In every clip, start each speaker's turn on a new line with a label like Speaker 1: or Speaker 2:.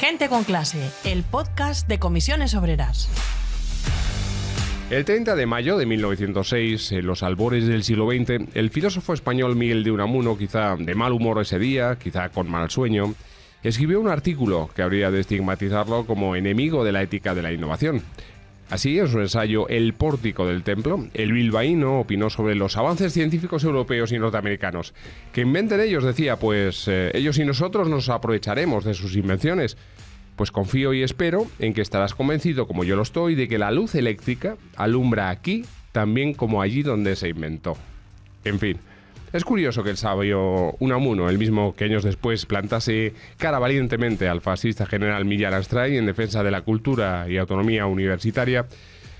Speaker 1: Gente con clase, el podcast de Comisiones Obreras.
Speaker 2: El 30 de mayo de 1906, en los albores del siglo XX, el filósofo español Miguel de Unamuno, quizá de mal humor ese día, quizá con mal sueño, escribió un artículo que habría de estigmatizarlo como enemigo de la ética de la innovación. Así, en su ensayo El pórtico del templo, el bilbaíno opinó sobre los avances científicos europeos y norteamericanos. Que inventen ellos, decía, pues ellos y nosotros nos aprovecharemos de sus invenciones. Pues confío y espero en que estarás convencido, como yo lo estoy, de que la luz eléctrica alumbra aquí también como allí donde se inventó. En fin. Es curioso que el sabio Unamuno, el mismo que años después plantase cara valientemente al fascista general Millán Astray en defensa de la cultura y autonomía universitaria,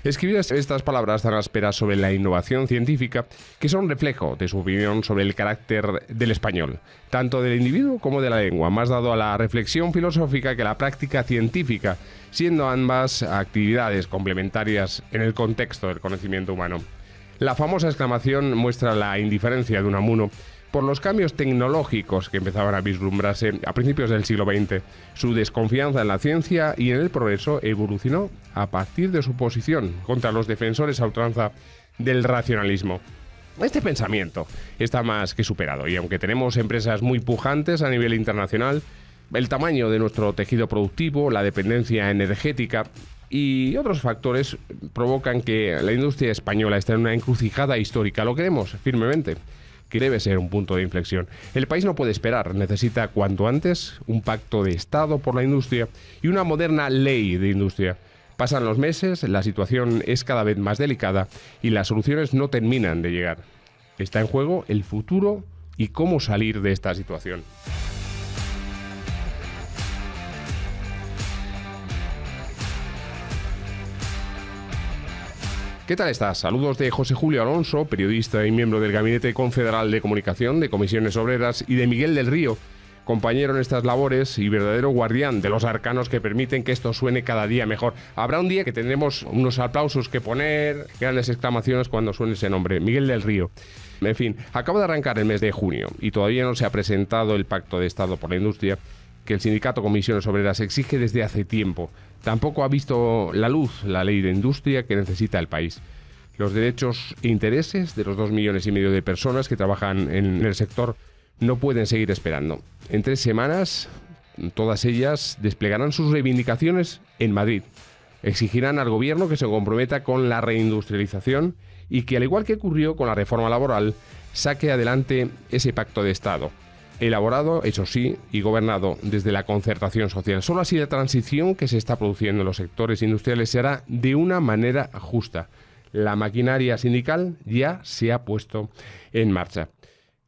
Speaker 2: escribiera estas palabras tan ásperas sobre la innovación científica que son reflejo de su opinión sobre el carácter del español, tanto del individuo como de la lengua, más dado a la reflexión filosófica que a la práctica científica, siendo ambas actividades complementarias en el contexto del conocimiento humano. La famosa exclamación muestra la indiferencia de Unamuno por los cambios tecnológicos que empezaban a vislumbrarse a principios del siglo XX. Su desconfianza en la ciencia y en el progreso evolucionó a partir de su posición contra los defensores a ultranza del racionalismo. Este pensamiento está más que superado y aunque tenemos empresas muy pujantes a nivel internacional, el tamaño de nuestro tejido productivo, la dependencia energética y otros factores provocan que la industria española esté en una encrucijada histórica. Lo creemos firmemente, que debe ser un punto de inflexión. El país no puede esperar, necesita cuanto antes un pacto de Estado por la industria y una moderna ley de industria. Pasan los meses, la situación es cada vez más delicada y las soluciones no terminan de llegar. Está en juego el futuro y cómo salir de esta situación. ¿Qué tal estás? Saludos de José Julio Alonso, periodista y miembro del Gabinete Confederal de Comunicación de Comisiones Obreras, y de Miguel del Río, compañero en estas labores y verdadero guardián de los arcanos que permiten que esto suene cada día mejor. Habrá un día que tendremos unos aplausos que poner, grandes exclamaciones cuando suene ese nombre, Miguel del Río. En fin, acaba de arrancar el mes de junio y todavía no se ha presentado el Pacto de Estado por la Industria que el sindicato Comisiones Obreras exige desde hace tiempo. Tampoco ha visto la luz la ley de industria que necesita el país. Los derechos e intereses de los 2,5 millones de personas que trabajan en el sector no pueden seguir esperando. En 3 semanas, todas ellas desplegarán sus reivindicaciones en Madrid. Exigirán al gobierno que se comprometa con la reindustrialización y que, al igual que ocurrió con la reforma laboral, saque adelante ese pacto de Estado. Elaborado, eso sí, y gobernado desde la concertación social. Solo así la transición que se está produciendo en los sectores industriales se hará de una manera justa. La maquinaria sindical ya se ha puesto en marcha.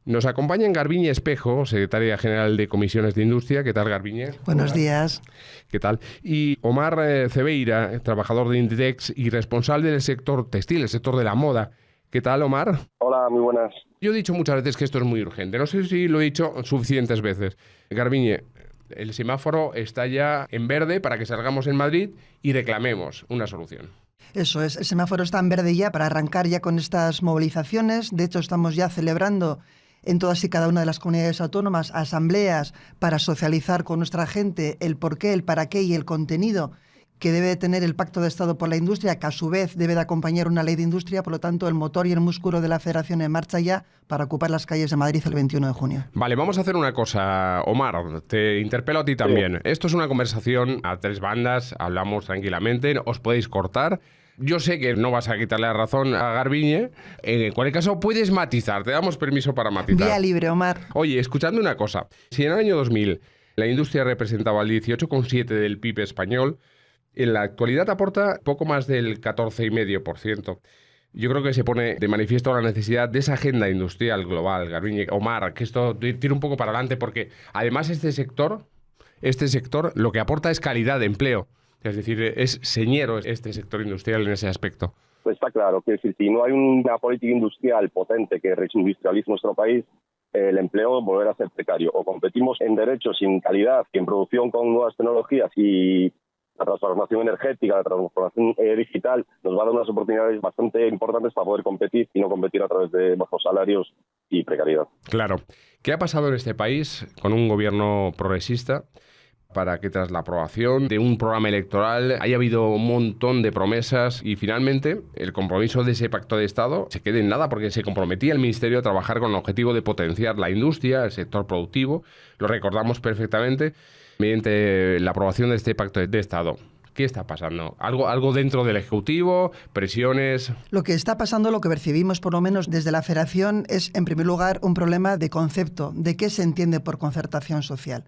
Speaker 2: Nos acompaña Garbiñe Espejo, secretaria general de Comisiones de Industria. ¿Qué tal, Garbiñe?
Speaker 3: Buenos días.
Speaker 2: ¿Qué tal? Y Omar Cebeira, trabajador de Inditex y responsable del sector textil, el sector de la moda. ¿Qué tal, Omar?
Speaker 4: Hola, muy buenas.
Speaker 2: Yo he dicho muchas veces que esto es muy urgente. No sé si lo he dicho suficientes veces. Garbiñe, el semáforo está ya en verde para que salgamos en Madrid y reclamemos una solución.
Speaker 3: Eso es, el semáforo está en verde ya para arrancar ya con estas movilizaciones. De hecho, estamos ya celebrando en todas y cada una de las comunidades autónomas asambleas para socializar con nuestra gente el porqué, el para qué y el contenido que debe tener el Pacto de Estado por la Industria, que a su vez debe de acompañar una ley de industria. Por lo tanto, el motor y el músculo de la Federación en marcha ya para ocupar las calles de Madrid el 21 de junio.
Speaker 2: Vale, vamos a hacer una cosa, Omar, te interpelo a ti también. Sí. Esto es una conversación a 3 bandas, hablamos tranquilamente, os podéis cortar. Yo sé que no vas a quitarle la razón a Garbiñe. En cualquier caso, puedes matizar, te damos permiso para matizar.
Speaker 3: Vía libre, Omar.
Speaker 2: Oye, escuchadme una cosa. Si en el año 2000 la industria representaba el 18,7% del PIB español, en la actualidad aporta poco más del 14,5%. Yo creo que se pone de manifiesto la necesidad de esa agenda industrial global, Garbiñe. Omar, que esto tire un poco para adelante, porque además este sector lo que aporta es calidad de empleo. Es decir, es señero este sector industrial en ese aspecto.
Speaker 4: Pues está claro que si no hay una política industrial potente que reindustrialice nuestro país, el empleo volverá a ser precario. O competimos en derechos sin calidad, en producción con nuevas tecnologías, y la transformación energética, la transformación digital nos va a dar unas oportunidades bastante importantes para poder competir y no competir a través de bajos salarios y precariedad.
Speaker 2: Claro. ¿Qué ha pasado en este país con un gobierno progresista? para que tras la aprobación de un programa electoral haya habido un montón de promesas y finalmente el compromiso de ese pacto de Estado se quede en nada, porque se comprometía el Ministerio a trabajar con el objetivo de potenciar la industria, el sector productivo, lo recordamos perfectamente, mediante la aprobación de este pacto de Estado. ¿Qué está pasando? ¿Algo dentro del Ejecutivo? ¿Presiones?
Speaker 3: Lo que está pasando, lo que percibimos por lo menos desde la Federación, es en primer lugar un problema de concepto, de qué se entiende por concertación social.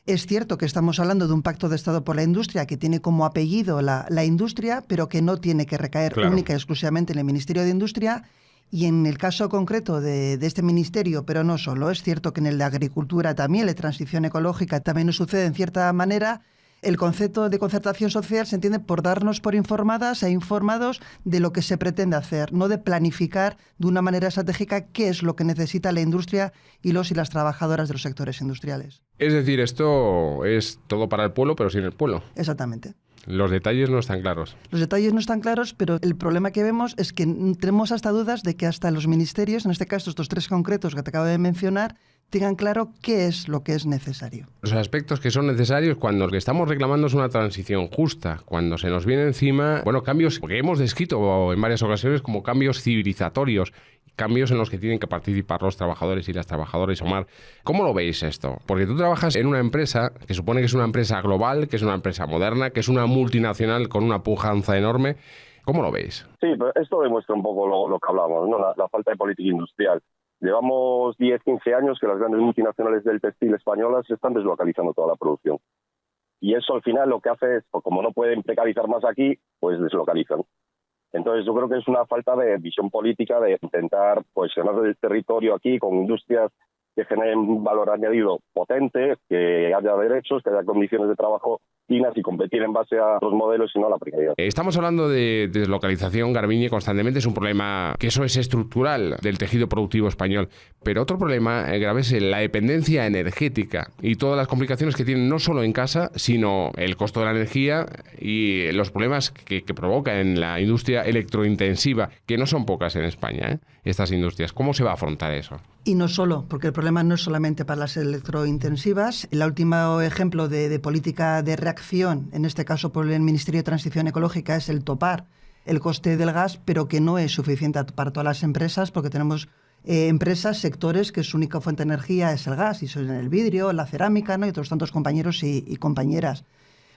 Speaker 3: Es cierto que estamos hablando de un pacto de Estado por la industria que tiene como apellido la industria, pero que no tiene que recaer única y exclusivamente en el Ministerio de Industria. Y en el caso concreto de este ministerio, pero no solo, es cierto que en el de Agricultura también, de Transición Ecológica, también nos sucede en cierta manera. El concepto de concertación social se entiende por darnos por informadas e informados de lo que se pretende hacer, no de planificar de una manera estratégica qué es lo que necesita la industria y los y las trabajadoras de los sectores industriales.
Speaker 2: Es decir, esto es todo para el pueblo, pero sin el pueblo.
Speaker 3: Exactamente.
Speaker 2: Los detalles no están claros.
Speaker 3: Los detalles no están claros, pero el problema que vemos es que tenemos hasta dudas de que hasta los ministerios, en este caso estos tres concretos que te acabo de mencionar, tengan claro qué es lo que es necesario.
Speaker 2: Los aspectos que son necesarios cuando lo que estamos reclamando es una transición justa, cuando se nos viene encima, cambios que hemos descrito en varias ocasiones como cambios civilizatorios, cambios en los que tienen que participar los trabajadores y las trabajadoras. Omar, ¿cómo lo veis esto? Porque tú trabajas en una empresa que supone que es una empresa global, que es una empresa moderna, que es una multinacional con una pujanza enorme. ¿Cómo lo veis?
Speaker 4: Sí, pero esto demuestra un poco lo que hablamos, ¿no? La falta de política industrial. Llevamos 10, 15 años que las grandes multinacionales del textil españolas están deslocalizando toda la producción. Y eso al final lo que hace es, pues como no pueden precarizar más aquí, pues deslocalizan. Entonces yo creo que es una falta de visión política de intentar pues ganar el territorio aquí con industrias que generen un valor añadido potente, que haya derechos, que haya condiciones de trabajo dignas y competir en base a los modelos y no a la precariedad.
Speaker 2: Estamos hablando de deslocalización, Garbiñe, constantemente. Es un problema que eso es estructural del tejido productivo español. Pero otro problema grave es la dependencia energética y todas las complicaciones que tienen no solo en casa, sino el costo de la energía y los problemas que provoca en la industria electrointensiva, que no son pocas en España, estas industrias. ¿Cómo se va a afrontar eso?
Speaker 3: Y no solo, porque el problema no es solamente para las electrointensivas. El último ejemplo de política de reacción, en este caso por el Ministerio de Transición Ecológica, es el topar el coste del gas, pero que no es suficiente para todas las empresas, porque tenemos empresas, sectores que su única fuente de energía es el gas, y son el vidrio, la cerámica, ¿no? Y otros tantos compañeros y compañeras.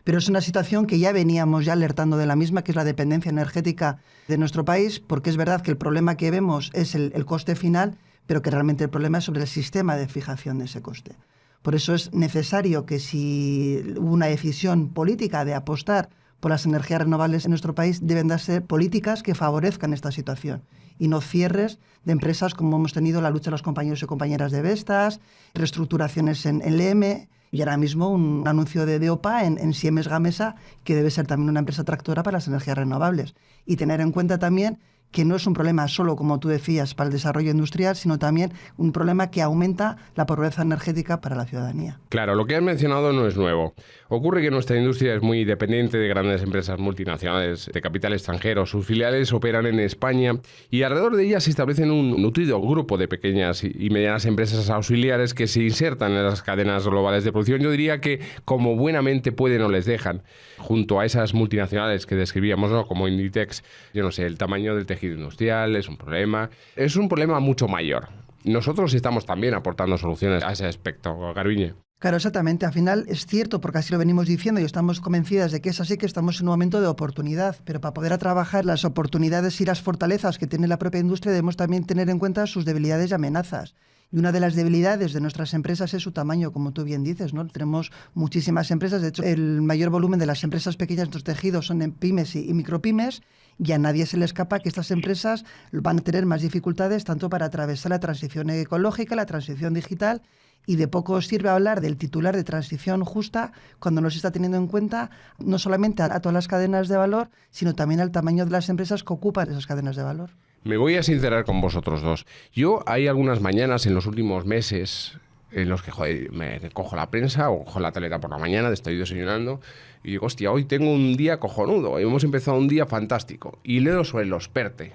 Speaker 3: Pero es una situación que ya veníamos ya alertando de la misma, que es la dependencia energética de nuestro país, porque es verdad que el problema que vemos es el coste final, pero que realmente el problema es sobre el sistema de fijación de ese coste. Por eso es necesario que si hubo una decisión política de apostar por las energías renovables en nuestro país, deben darse políticas que favorezcan esta situación y no cierres de empresas como hemos tenido la lucha de los compañeros y compañeras de Vestas, reestructuraciones en LM y ahora mismo un anuncio de OPA en Siemens Gamesa, que debe ser también una empresa tractora para las energías renovables. Y tener en cuenta también que no es un problema solo, como tú decías, para el desarrollo industrial, sino también un problema que aumenta la pobreza energética para la ciudadanía.
Speaker 2: Claro, lo que has mencionado no es nuevo. Ocurre que nuestra industria es muy dependiente de grandes empresas multinacionales de capital extranjero. Sus filiales operan en España y alrededor de ellas se establecen un nutrido grupo de pequeñas y medianas empresas auxiliares que se insertan en las cadenas globales de producción. Yo diría que como buenamente pueden o les dejan, junto a esas multinacionales que describíamos, ¿no? Como Inditex, yo no sé, el tamaño del tejido industrial es un problema mucho mayor. Nosotros estamos también aportando soluciones a ese aspecto, Garbiñe.
Speaker 3: Claro, exactamente. Al final es cierto, porque así lo venimos diciendo y estamos convencidas de que es así, que estamos en un momento de oportunidad, pero para poder trabajar las oportunidades y las fortalezas que tiene la propia industria debemos también tener en cuenta sus debilidades y amenazas. Y una de las debilidades de nuestras empresas es su tamaño, como tú bien dices, ¿no? Tenemos muchísimas empresas. De hecho, el mayor volumen de las empresas pequeñas de nuestros tejidos son en pymes y micropymes, y a nadie se le escapa que estas empresas van a tener más dificultades tanto para atravesar la transición ecológica, la transición digital, y de poco sirve hablar del titular de transición justa cuando no se está teniendo en cuenta no solamente a todas las cadenas de valor, sino también al tamaño de las empresas que ocupan esas cadenas de valor.
Speaker 2: Me voy a sincerar con vosotros dos. Yo hay algunas mañanas en los últimos meses en los que me cojo la prensa o cojo la teleta por la mañana, estoy desayunando y digo, hostia, hoy tengo un día cojonudo, hemos empezado un día fantástico. Y leo sobre los PERTE.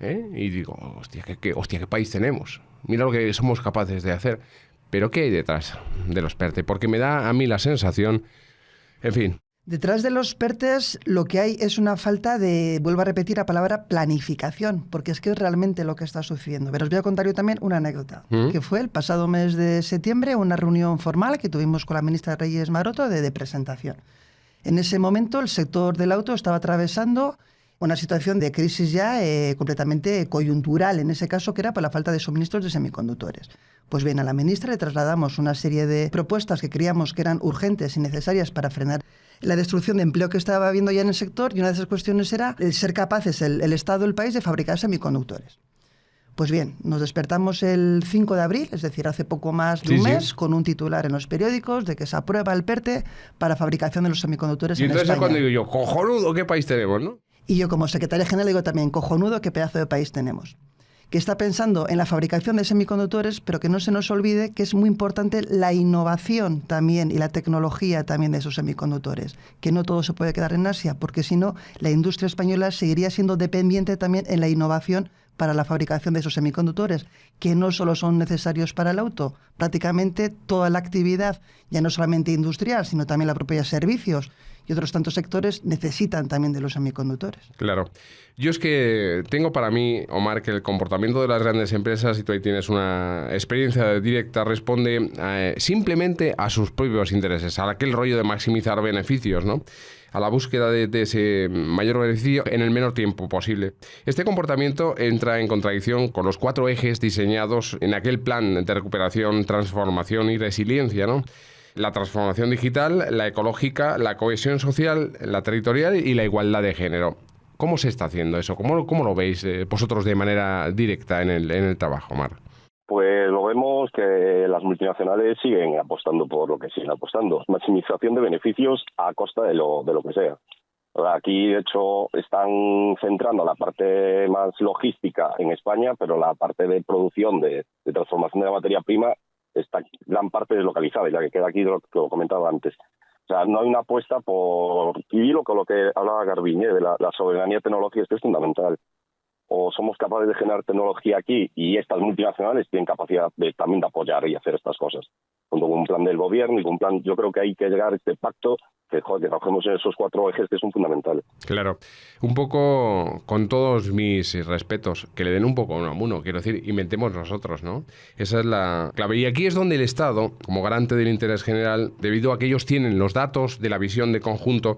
Speaker 2: Y digo, hostia, ¿qué país tenemos? Mira lo que somos capaces de hacer. Pero ¿qué hay detrás de los PERTE? Porque me da a mí la sensación, en fin.
Speaker 3: Detrás de los PERTEs lo que hay es una falta de, vuelvo a repetir la palabra, planificación, porque es que es realmente lo que está sucediendo. Pero os voy a contar yo también una anécdota, que fue el pasado mes de septiembre, una reunión formal que tuvimos con la ministra Reyes Maroto de presentación. En ese momento el sector del auto estaba atravesando una situación de crisis ya completamente coyuntural, en ese caso que era por la falta de suministros de semiconductores. Pues bien, a la ministra le trasladamos una serie de propuestas que creíamos que eran urgentes y necesarias para frenar la destrucción de empleo que estaba habiendo ya en el sector, y una de esas cuestiones era el ser capaces, el Estado del país, de fabricar semiconductores. Pues bien, nos despertamos el 5 de abril, es decir, hace poco más de un mes, con un titular en los periódicos de que se aprueba el PERTE para fabricación de los semiconductores en España.
Speaker 2: Y entonces es cuando digo yo, cojonudo, ¿qué país tenemos, no?
Speaker 3: Y yo como secretaria general digo también, cojonudo, qué pedazo de país tenemos. Que está pensando en la fabricación de semiconductores, pero que no se nos olvide que es muy importante la innovación también y la tecnología también de esos semiconductores, que no todo se puede quedar en Asia, porque si no, la industria española seguiría siendo dependiente también en la innovación para la fabricación de esos semiconductores, que no solo son necesarios para el auto, prácticamente toda la actividad, ya no solamente industrial, sino también la propia servicios y otros tantos sectores necesitan también de los semiconductores.
Speaker 2: Claro. Yo es que tengo para mí, Omar, que el comportamiento de las grandes empresas, y tú ahí tienes una experiencia directa, responde simplemente a sus propios intereses, a aquel rollo de maximizar beneficios, ¿no? A la búsqueda de ese mayor beneficio en el menor tiempo posible. Este comportamiento entra en contradicción con los 4 ejes diseñados en aquel plan de recuperación, transformación y resiliencia, ¿no? La transformación digital, la ecológica, la cohesión social, la territorial y la igualdad de género. ¿Cómo se está haciendo eso? ¿Cómo lo veis vosotros de manera directa en el trabajo, Omar?
Speaker 4: Pues lo vemos que las multinacionales siguen apostando por lo que siguen apostando. Maximización de beneficios a costa de lo que sea. Aquí, de hecho, están centrando la parte más logística en España, pero la parte de producción, de transformación de la materia prima, está gran parte deslocalizada, y la que queda aquí lo que comentaba antes. O sea, no hay una apuesta por... Y lo que hablaba Garbiñe, de la soberanía tecnológica, esto es fundamental. O somos capaces de generar tecnología aquí, y estas multinacionales tienen capacidad también de apoyar y hacer estas cosas. Junto con un plan del gobierno y con un plan, yo creo que hay que llegar a este pacto que trabajemos en esos 4 ejes que son fundamentales.
Speaker 2: Claro. Un poco, con todos mis respetos, que le den un poco a uno, quiero decir, inventemos nosotros, ¿no? Esa es la clave. Y aquí es donde el Estado, como garante del interés general, debido a que ellos tienen los datos de la visión de conjunto,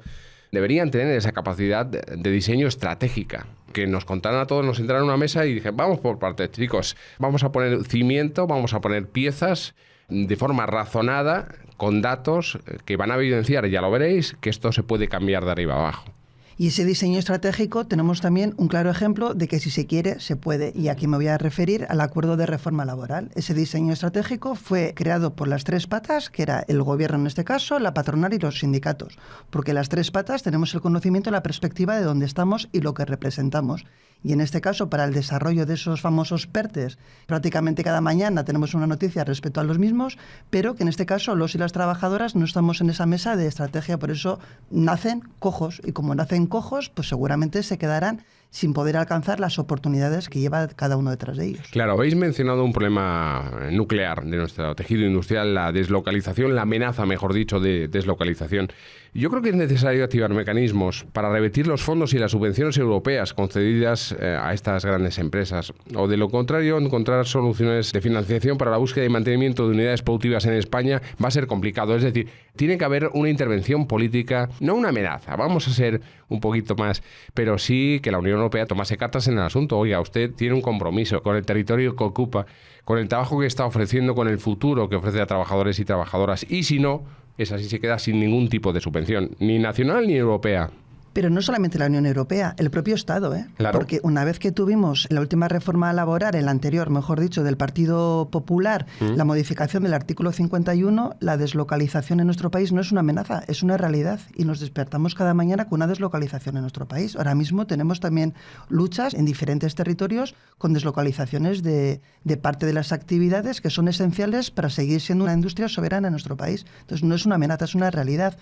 Speaker 2: deberían tener esa capacidad de diseño estratégica, que nos contaran a todos, nos sentaran en una mesa y dije, vamos por partes, chicos, vamos a poner cimiento, vamos a poner piezas de forma razonada, con datos que van a evidenciar, ya lo veréis, que esto se puede cambiar de arriba abajo.
Speaker 3: Y ese diseño estratégico tenemos también un claro ejemplo de que si se quiere, se puede. Y aquí me voy a referir al acuerdo de reforma laboral. Ese diseño estratégico fue creado por las 3 patas, que era el gobierno en este caso, la patronal y los sindicatos. Porque las 3 patas tenemos el conocimiento, la perspectiva de dónde estamos y lo que representamos. Y en este caso, para el desarrollo de esos famosos PERTEs, prácticamente cada mañana tenemos una noticia respecto a los mismos, pero que en este caso los y las trabajadoras no estamos en esa mesa de estrategia, por eso nacen cojos, y como nacen cojos, pues seguramente se quedarán sin poder alcanzar las oportunidades que lleva cada uno detrás de ellos.
Speaker 2: Claro, habéis mencionado un problema nuclear de nuestro tejido industrial, la deslocalización, la amenaza, mejor dicho, de deslocalización. Yo creo que es necesario activar mecanismos para revertir los fondos y las subvenciones europeas concedidas a estas grandes empresas, o de lo contrario, encontrar soluciones de financiación para la búsqueda y mantenimiento de unidades productivas en España va a ser complicado. Es decir, tiene que haber una intervención política, no una amenaza, vamos a ser un poquito más, pero sí que la Unión Europea tomase cartas en el asunto. Oiga, usted tiene un compromiso con el territorio que ocupa, con el trabajo que está ofreciendo, con el futuro que ofrece a trabajadores y trabajadoras, y si no, esa sí se queda sin ningún tipo de subvención, ni nacional ni europea.
Speaker 3: Pero no solamente la Unión Europea, el propio Estado, ¿eh?
Speaker 2: Claro.
Speaker 3: Porque una vez que tuvimos la última reforma laboral, el anterior, mejor dicho, del Partido Popular, la modificación del artículo 51, la deslocalización en nuestro país no es una amenaza, es una realidad. Y nos despertamos cada mañana con una deslocalización en nuestro país. Ahora mismo tenemos también luchas en diferentes territorios con deslocalizaciones de parte de las actividades que son esenciales para seguir siendo una industria soberana en nuestro país. Entonces no es una amenaza, es una realidad.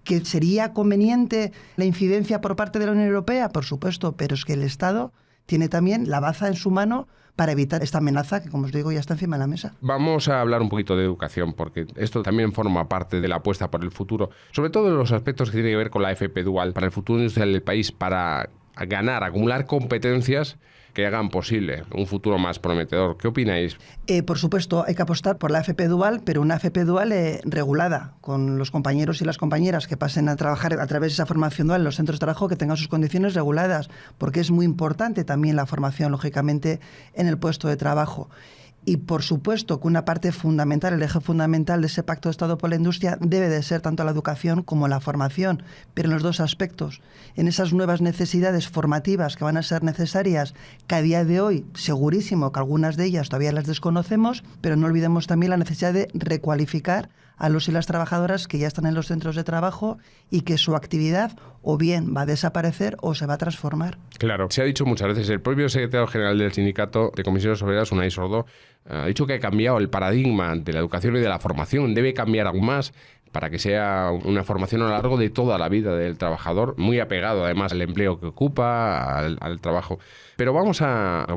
Speaker 3: ¿Que sería conveniente la incidencia por parte de la Unión Europea? Por supuesto, pero es que el Estado tiene también la baza en su mano para evitar esta amenaza que, como os digo, ya está encima de la mesa.
Speaker 2: Vamos a hablar un poquito de educación, porque esto también forma parte de la apuesta por el futuro, sobre todo en los aspectos que tienen que ver con la FP Dual, para el futuro industrial del país, para ganar, acumular competencias que hagan posible un futuro más prometedor. ¿Qué opináis?
Speaker 3: Por supuesto, hay que apostar por la FP Dual, pero una FP Dual regulada, con los compañeros y las compañeras que pasen a trabajar a través de esa formación dual en los centros de trabajo, que tengan sus condiciones reguladas, porque es muy importante también la formación, lógicamente, en el puesto de trabajo. Y por supuesto que una parte fundamental, el eje fundamental de ese Pacto de Estado por la Industria debe de ser tanto la educación como la formación, pero en los dos aspectos, en esas nuevas necesidades formativas que van a ser necesarias, que a día de hoy, segurísimo que algunas de ellas todavía las desconocemos, pero no olvidemos también la necesidad de recualificar a los y las trabajadoras que ya están en los centros de trabajo y que su actividad o bien va a desaparecer o se va a transformar.
Speaker 2: Claro, se ha dicho muchas veces, el propio secretario general del Sindicato de Comisiones Obreras, Unai Sordo, ha dicho que ha cambiado el paradigma de la educación y de la formación, debe cambiar aún más para que sea una formación a lo largo de toda la vida del trabajador, muy apegado además al empleo que ocupa, al trabajo. Pero como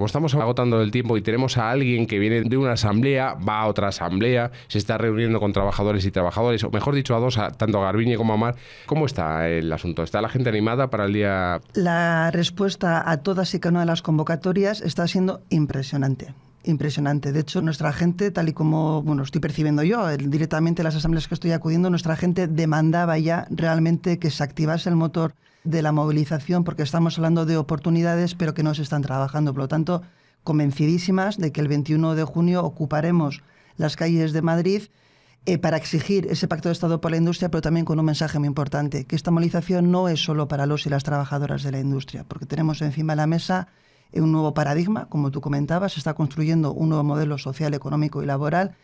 Speaker 2: estamos agotando el tiempo y tenemos a alguien que viene de una asamblea, va a otra asamblea, se está reuniendo con trabajadores y trabajadores, o mejor dicho a dos, tanto a Garbiñe como a Omar. ¿Cómo está el asunto? ¿Está la gente animada para el día?
Speaker 3: La respuesta a todas y cada una de las convocatorias está siendo impresionante. Impresionante. De hecho, nuestra gente, tal y como estoy percibiendo yo, directamente en las asambleas que estoy acudiendo, nuestra gente demandaba ya realmente que se activase el motor de la movilización, porque estamos hablando de oportunidades, pero que no se están trabajando. Por lo tanto, convencidísimas de que el 21 de junio ocuparemos las calles de Madrid para exigir ese Pacto de Estado por la Industria, pero también con un mensaje muy importante, que esta movilización no es solo para los y las trabajadoras de la industria, porque tenemos encima de la mesa un nuevo paradigma, como tú comentabas, se está construyendo un nuevo modelo social, económico y laboral,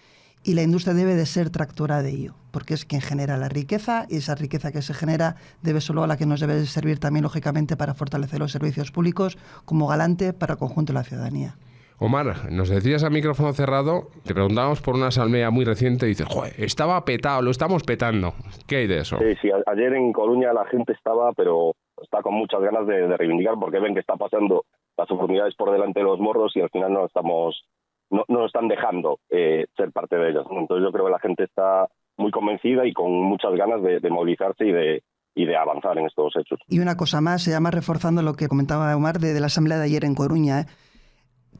Speaker 3: y la industria debe de ser tractora de ello, porque es quien genera la riqueza, y esa riqueza que se genera debe solo a la que nos debe servir también, lógicamente, para fortalecer los servicios públicos como garante para el conjunto de la ciudadanía.
Speaker 2: Omar, nos decías a micrófono cerrado, te preguntábamos por una asamblea muy reciente y dices, joder, estaba petado, lo estamos petando. ¿Qué hay de eso?
Speaker 4: Sí, ayer en Coruña la gente pero está con muchas ganas de reivindicar, porque ven que está pasando las oportunidades por delante de los morros y al final no nos están dejando ser parte de ellas. Entonces yo creo que la gente está muy convencida y con muchas ganas de movilizarse y de avanzar en estos hechos.
Speaker 3: Y una cosa más, se llama reforzando lo que comentaba Omar de la asamblea de ayer en Coruña,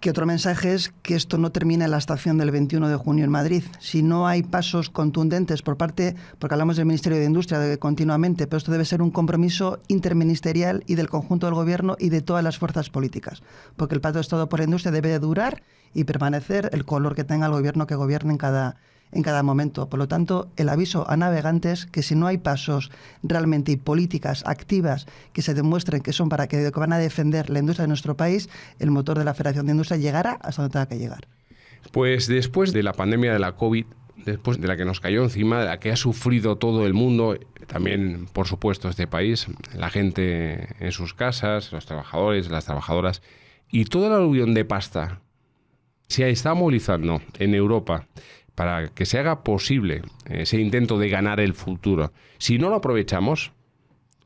Speaker 3: que otro mensaje es que esto no termina en la estación del 21 de junio en Madrid. Si no hay pasos contundentes por parte, porque hablamos del Ministerio de Industria continuamente, pero esto debe ser un compromiso interministerial y del conjunto del Gobierno y de todas las fuerzas políticas, porque el Pacto de Estado por la Industria debe de durar y permanecer el color que tenga el Gobierno que gobierne en cada momento. Por lo tanto, el aviso a navegantes que si no hay pasos realmente y políticas activas que se demuestren que son para que van a defender la industria de nuestro país, el motor de la Federación de Industria llegará hasta donde tenga que llegar.
Speaker 2: Pues después de la pandemia de la COVID, después de la que nos cayó encima, de la que ha sufrido todo el mundo, también, por supuesto, este país, la gente en sus casas, los trabajadores, las trabajadoras, y toda la aluvión de pasta se está movilizando en Europa para que se haga posible ese intento de ganar el futuro. Si no lo aprovechamos,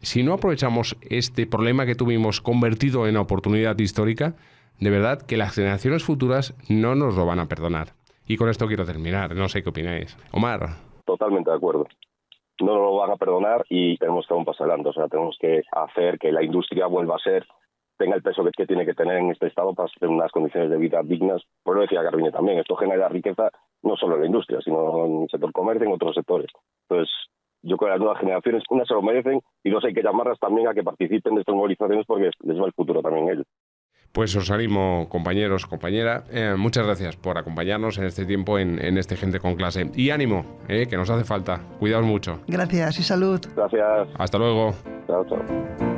Speaker 2: si no aprovechamos este problema que tuvimos convertido en oportunidad histórica, de verdad que las generaciones futuras no nos lo van a perdonar. Y con esto quiero terminar, no sé qué opináis. Omar.
Speaker 4: Totalmente de acuerdo. No nos lo van a perdonar y tenemos que dar un paso adelante. O sea, tenemos que hacer que la industria vuelva a tenga el peso que tiene que tener en este estado para tener unas condiciones de vida dignas. Por lo decía Garbiñe también, esto genera riqueza no solo en la industria, sino en el sector comercio, en otros sectores. Entonces, yo creo que las nuevas generaciones, unas se lo merecen y dos hay que llamarlas también a que participen de estas movilizaciones porque les va el futuro también a ellos.
Speaker 2: Pues os animo, compañeros, compañera. Muchas gracias por acompañarnos en este tiempo en este Gente con Clase. Y ánimo, que nos hace falta. Cuidaos mucho.
Speaker 3: Gracias y salud.
Speaker 4: Gracias.
Speaker 2: Hasta luego.
Speaker 4: Chao, chao.